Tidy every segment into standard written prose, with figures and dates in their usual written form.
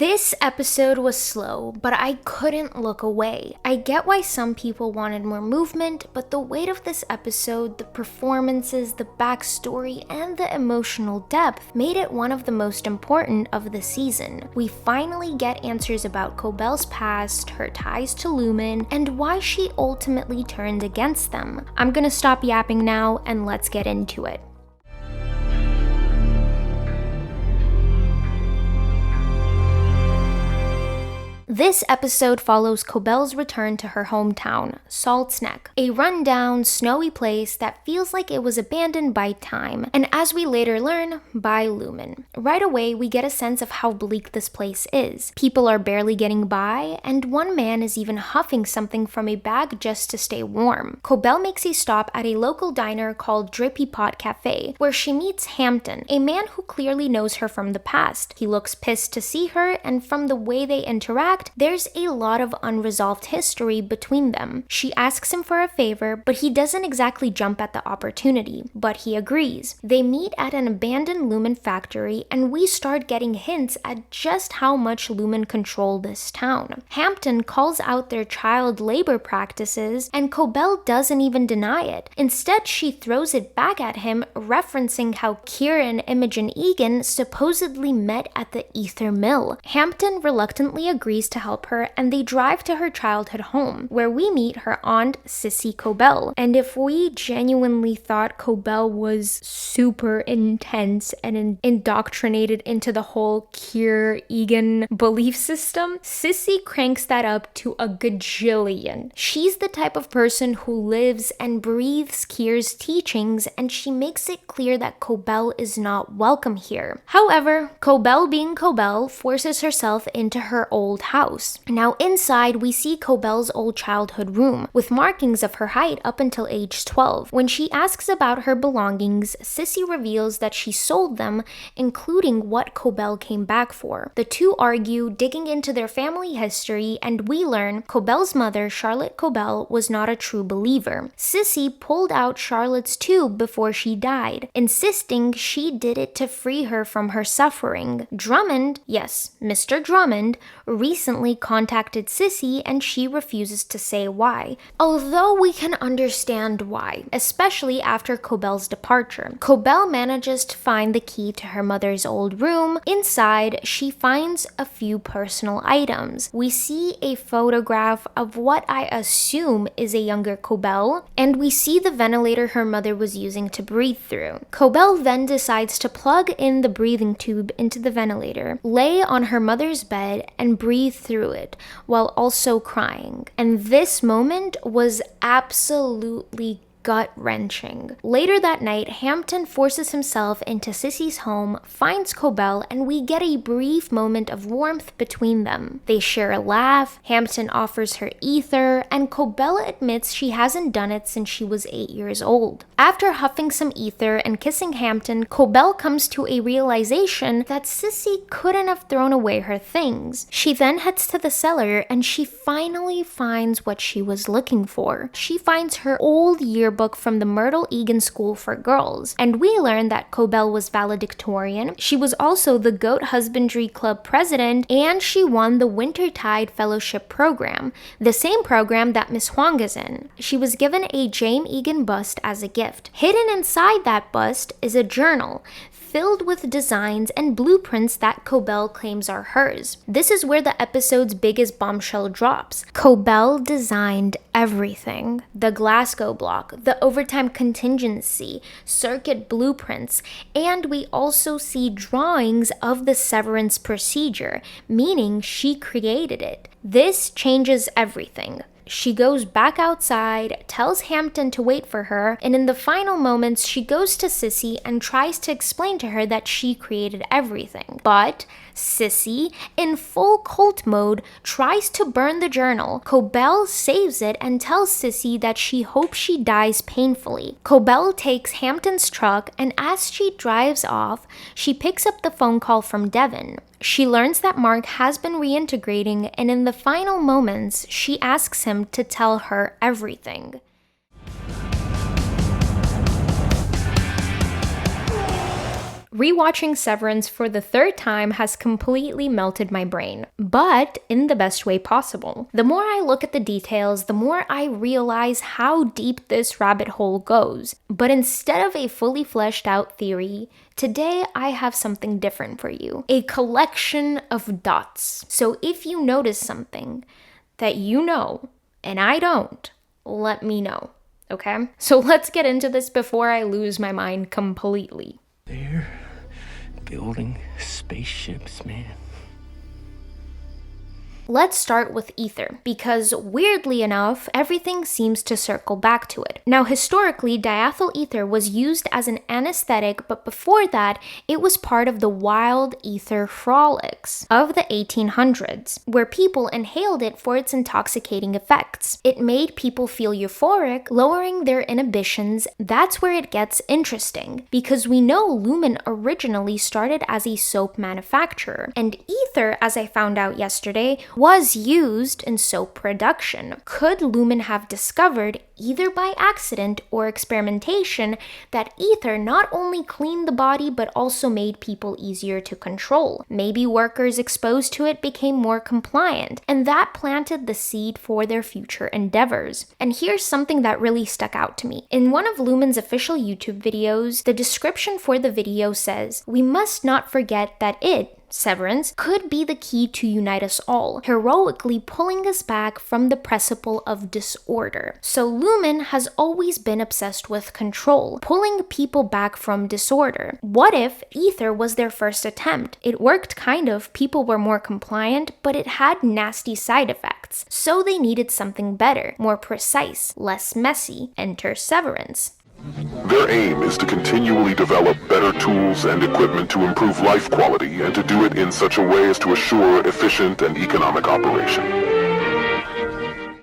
This episode was slow, but I couldn't look away. I get why some people wanted more movement, but the weight of this episode, the performances, the backstory, and the emotional depth made it one of the most important of the season. We finally get answers about Cobel's past, her ties to Lumon, and why she ultimately turned against them. I'm gonna stop yapping now and let's get into it. This episode follows Cobel's return to her hometown, Salt's Neck, a rundown, snowy place that feels like it was abandoned by time, and as we later learn, by Lumon. Right away, we get a sense of how bleak this place is. People are barely getting by, and one man is even huffing something from a bag just to stay warm. Cobel makes a stop at a local diner called Drippy Pot Cafe, where she meets Hampton, a man who clearly knows her from the past. He looks pissed to see her, and from the way they interact, there's a lot of unresolved history between them. She asks him for a favor, but he doesn't exactly jump at the opportunity, but he agrees. They meet at an abandoned Lumon factory, and we start getting hints at just how much Lumon control this town. Hampton calls out their child labor practices, and Cobel doesn't even deny it. Instead, she throws it back at him, referencing how Kieran, Imogen, and Egan supposedly met at the ether mill. Hampton reluctantly agrees to help her, and they drive to her childhood home, where we meet her aunt, Sissy Cobel. And if we genuinely thought Cobel was super intense and indoctrinated into the whole Egan belief system, Sissy cranks that up to a gajillion. She's the type of person who lives and breathes Kier's teachings, and she makes it clear that Cobel is not welcome here. However, Cobel being Cobel forces herself into her old house. Now inside, we see Cobel's old childhood room, with markings of her height up until age 12. When she asks about her belongings, Sissy reveals that she sold them, including what Cobel came back for. The two argue, digging into their family history, and we learn Cobel's mother, Charlotte Cobel, was not a true believer. Sissy pulled out Charlotte's tube before she died, insisting she did it to free her from her suffering. Drummond, yes, Mr. Drummond, recently contacted Sissy, and she refuses to say why. Although we can understand why, especially after Cobel's departure. Cobel manages to find the key to her mother's old room. Inside, she finds a few personal items. We see a photograph of what I assume is a younger Cobel, and we see the ventilator her mother was using to breathe through. Cobel then decides to plug in the breathing tube into the ventilator, lay on her mother's bed, and breathe through it while also crying. And this moment was absolutely gut-wrenching. Later that night, Hampton forces himself into Sissy's home, finds Cobel, and we get a brief moment of warmth between them. They share a laugh, Hampton offers her ether, and Cobel admits she hasn't done it since she was 8 years old. After huffing some ether and kissing Hampton, Cobel comes to a realization that Sissy couldn't have thrown away her things. She then heads to the cellar, and she finally finds what she was looking for. She finds her old yearbook from the Myrtle Egan School for Girls, and we learn that Cobel was valedictorian. She was also the Goat Husbandry Club president, and she won the Wintertide Fellowship program, the same program that Miss Huang is in. She was given a Jane Egan bust as a gift. Hidden inside that bust is a journal filled with designs and blueprints that Cobel claims are hers. This is where the episode's biggest bombshell drops. Cobel designed everything. The Glasgow block, the overtime contingency, circuit blueprints, and we also see drawings of the severance procedure, meaning she created it. This changes everything. She goes back outside, tells Hampton to wait for her, and in the final moments, she goes to Sissy and tries to explain to her that she created everything. But Sissy, in full cult mode, tries to burn the journal. Cobel saves it and tells Sissy that she hopes she dies painfully. Cobel takes Hampton's truck, and as she drives off, she picks up the phone call from Devon. She learns that Mark has been reintegrating, and in the final moments, she asks him to tell her everything. Rewatching Severance for the third time has completely melted my brain, but in the best way possible. The more I look at the details, the more I realize how deep this rabbit hole goes. But instead of a fully fleshed out theory, today I have something different for you. A collection of dots. So if you notice something that you know, and I don't, let me know, okay? So let's get into this before I lose my mind completely. They're building spaceships, man. Let's start with ether, because weirdly enough, everything seems to circle back to it. Now, historically, diethyl ether was used as an anesthetic, but before that, it was part of the wild ether frolics of the 1800s, where people inhaled it for its intoxicating effects. It made people feel euphoric, lowering their inhibitions. That's where it gets interesting, because we know Lumon originally started as a soap manufacturer, and ether, as I found out yesterday, was used in soap production. Could Lumon have discovered, either by accident or experimentation, that ether not only cleaned the body but also made people easier to control? Maybe workers exposed to it became more compliant, and that planted the seed for their future endeavors. And here's something that really stuck out to me. In one of Lumon's official YouTube videos, the description for the video says, "We must not forget that it, Severance, could be the key to unite us all, heroically pulling us back from the precipice of disorder." So Lumon has always been obsessed with control, pulling people back from disorder. What if ether was their first attempt? It worked kind of, people were more compliant, but it had nasty side effects. So they needed something better, more precise, less messy. Enter Severance. Their aim is to continually develop better tools and equipment to improve life quality and to do it in such a way as to assure efficient and economic operation.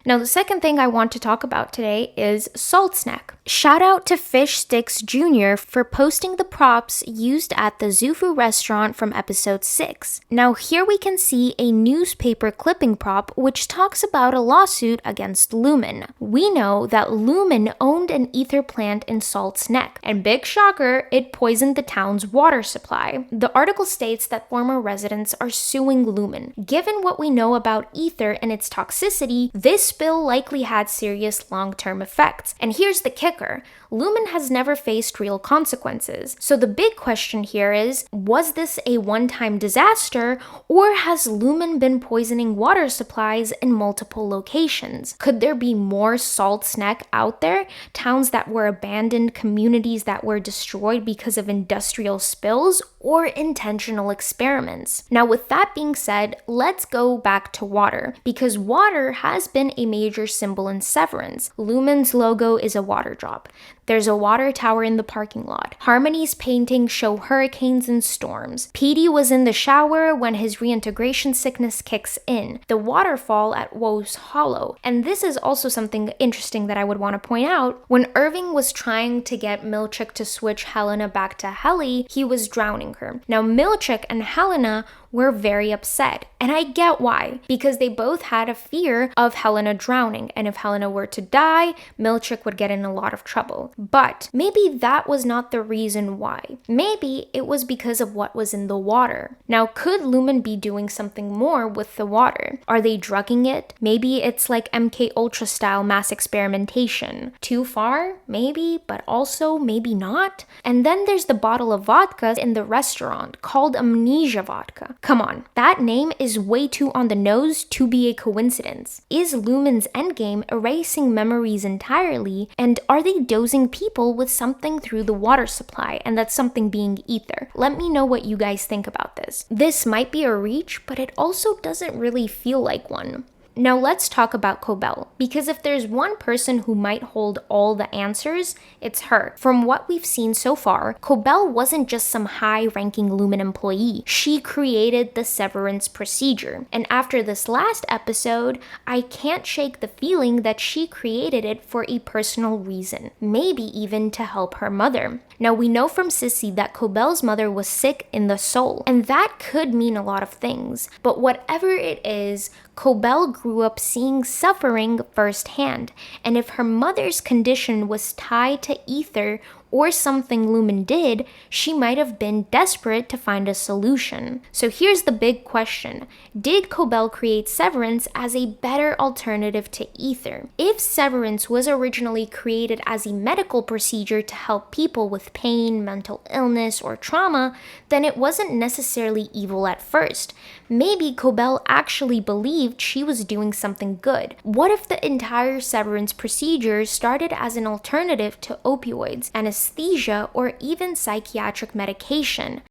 Now, the second thing I want to talk about today is Salt Snack. Shout out to Fish Sticks Jr. for posting the props used at the Zufu restaurant from episode 6. Now, here we can see a newspaper clipping prop which talks about a lawsuit against Lumon. We know that Lumon owned an ether plant in Salt's Neck, and big shocker, it poisoned the town's water supply. The article states that former residents are suing Lumon. Given what we know about ether and its toxicity, this spill likely had serious long-term effects. And here's the kicker. Lumon has never faced real consequences. So the big question here is, was this a one-time disaster, or has Lumon been poisoning water supplies in multiple locations? Could there be more Salt Snack out there? Towns that were abandoned, communities that were destroyed because of industrial spills, or intentional experiments? Now, with that being said, let's go back to water, because water has been a major symbol in Severance. Lumon's logo is a water drop. There's a water tower in the parking lot. Harmony's paintings show hurricanes and storms. Petey was in the shower when his reintegration sickness kicks in. The waterfall at Woe's Hollow. And this is also something interesting that I would want to point out. When Irving was trying to get Milchick to switch Helena back to Helly, he was drowning her. Now, Milchick and Helena were very upset. And I get why, because they both had a fear of Helena drowning, and if Helena were to die, Milchick would get in a lot of trouble. But maybe that was not the reason why. Maybe it was because of what was in the water. Now, could Lumon be doing something more with the water? Are they drugging it? Maybe it's like MK Ultra style mass experimentation. Too far? Maybe, but also maybe not. And then there's the bottle of vodka in the restaurant called Amnesia Vodka. Come on, that name is way too on the nose to be a coincidence. Is Lumon's endgame erasing memories entirely, and are they dosing people with something through the water supply, and that's something being ether? Let me know what you guys think about this. This might be a reach, but it also doesn't really feel like one. Now let's talk about Cobel, because if there's one person who might hold all the answers, it's her. From what we've seen so far, Cobel wasn't just some high-ranking Lumon employee. She created the Severance procedure. And after this last episode, I can't shake the feeling that she created it for a personal reason, maybe even to help her mother. Now we know from Sissy that Cobel's mother was sick in the soul, and that could mean a lot of things. But whatever it is, Cobel grew up seeing suffering firsthand, and if her mother's condition was tied to ether, or something Lumon did, she might have been desperate to find a solution. So here's the big question. Did Cobel create Severance as a better alternative to ether? If Severance was originally created as a medical procedure to help people with pain, mental illness, or trauma, then it wasn't necessarily evil at first. Maybe Cobel actually believed she was doing something good. What if the entire Severance procedure started as an alternative to opioids, anesthesia, or even psychiatric medication?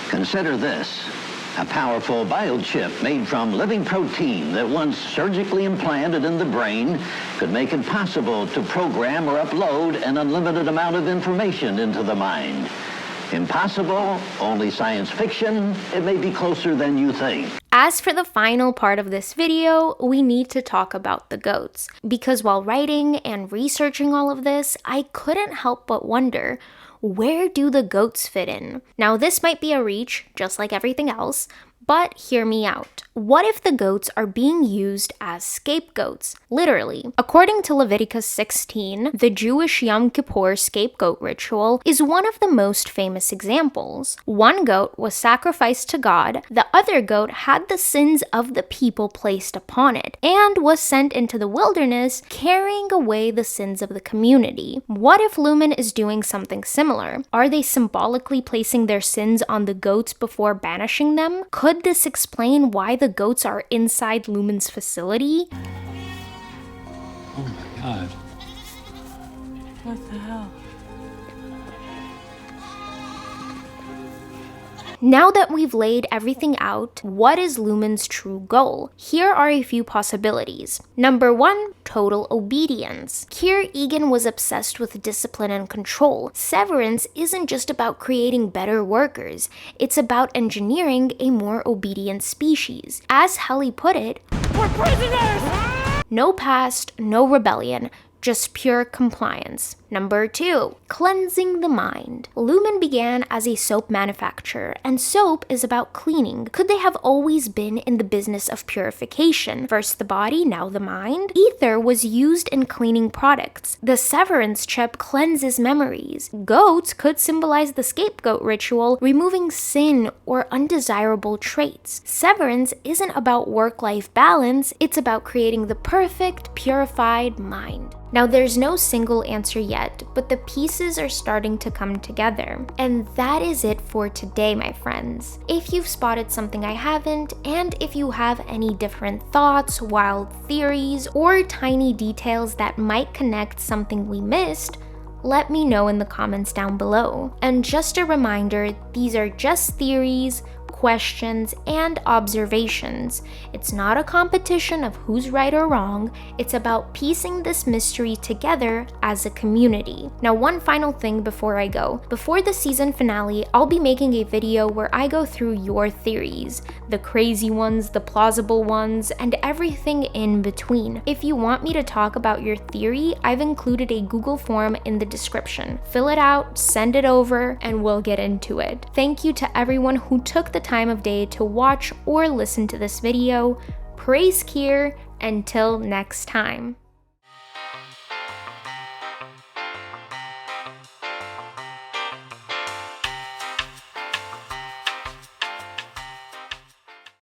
Consider this. A powerful biochip made from living protein that once surgically implanted in the brain could make it possible to program or upload an unlimited amount of information into the mind. Impossible, only science fiction. It may be closer than you think. As for the final part of this video, we need to talk about the goats. Because while writing and researching all of this, I couldn't help but wonder, where do the goats fit in? Now this might be a reach, just like everything else, but hear me out. What if the goats are being used as scapegoats? Literally. According to Leviticus 16, the Jewish Yom Kippur scapegoat ritual is one of the most famous examples. One goat was sacrificed to God, the other goat had the sins of the people placed upon it, and was sent into the wilderness, carrying away the sins of the community. What if Lumon is doing something similar? Are they symbolically placing their sins on the goats before banishing them? Could this explain why the goats are inside Lumon's facility? Oh my god. What the hell? Now that we've laid everything out, what is Lumon's true goal? Here are a few possibilities. Number 1, total obedience. Here, Egan was obsessed with discipline and control. Severance isn't just about creating better workers, it's about engineering a more obedient species. As Helly put it, We're prisoners! no past, no rebellion, just pure compliance. Number 2, cleansing the mind. Lumon began as a soap manufacturer, and soap is about cleaning. Could they have always been in the business of purification? First the body, now the mind? Ether was used in cleaning products. The Severance chip cleanses memories. Goats could symbolize the scapegoat ritual, removing sin or undesirable traits. Severance isn't about work-life balance, it's about creating the perfect, purified mind. Now, there's no single answer yet, but the pieces are starting to come together. And that is it for today, my friends. If you've spotted something I haven't, and if you have any different thoughts, wild theories, or tiny details that might connect something we missed, let me know in the comments down below. And just a reminder, these are just theories, questions, and observations. It's not a competition of who's right or wrong, it's about piecing this mystery together as a community. Now, one final thing before I go. Before the season finale, I'll be making a video where I go through your theories, the crazy ones, the plausible ones, and everything in between. If you want me to talk about your theory, I've included a Google form in the description. Fill it out, send it over, and we'll get into it. Thank you to everyone who took the time of day to watch or listen to this video. Praise Kier. Until next time.